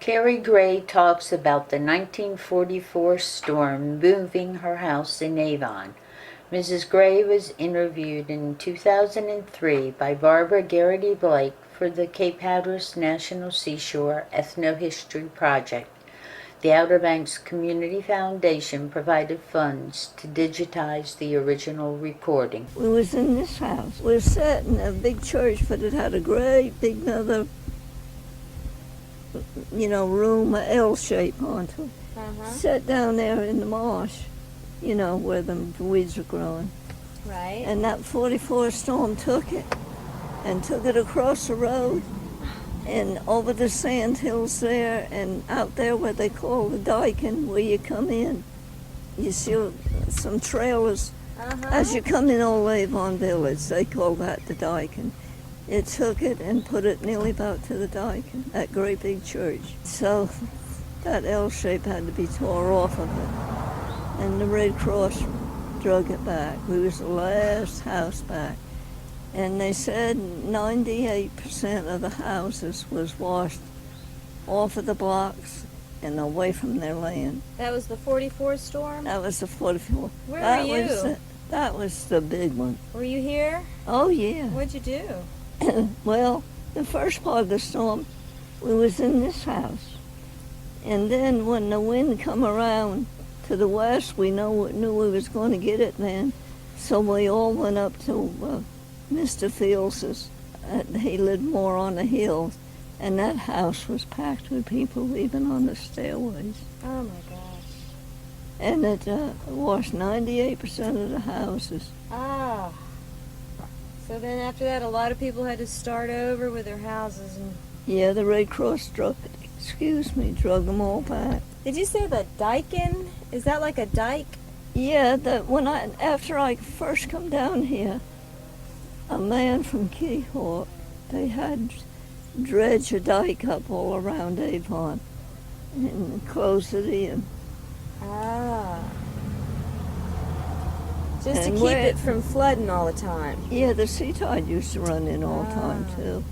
Carrie Gray talks about the 1944 storm moving her house in Avon. Mrs. Gray was interviewed in 2003 by Barbara Garrity Blake for the Cape Hatteras National Seashore Ethnohistory Project. The Outer Banks Community Foundation provided funds to digitize the original recording. We was in this house. We were sat in a big church, but it had a great big another, room, a L shape onto it. Sat down there in the marsh, where the weeds were growing. Right. And that 44 storm took it across the road and over the sandhills there and out there where they call the Dyken, where you come in. You see some trailers. As you come in Old Avon Village, they call that the Dyken. It took it and put it nearly about to the Dyken, that great big church. So that L shape had to be tore off of it. And the Red Cross drug it back. We was the last house back. And they said 98% of the houses was washed off of the blocks and away from their land. That was the 44 storm? That was the 44. Where were you? That was the big one. Were you here? Oh, yeah. What'd you do? Well, the first part of the storm, we was in this house. And then when the wind come around to the west, we knew we was going to get it then. So we all went up to Mr. Fields's. He lived more on the hills. And that house was packed with people leaving on the stairways. Oh, my gosh. And it washed 98% of the houses. Ah. So then after that, a lot of people had to start over with their houses. And Yeah, the Red Cross drug them all back. Did you say the Dyken? Is that like a dike? Yeah, after I first come down here, a man from Kitty Hawk, they had dredged a dike up all around Avon and closed it in. Ah. Just And to keep it from flooding all the time. Yeah, the sea tide used to run in all the time, too.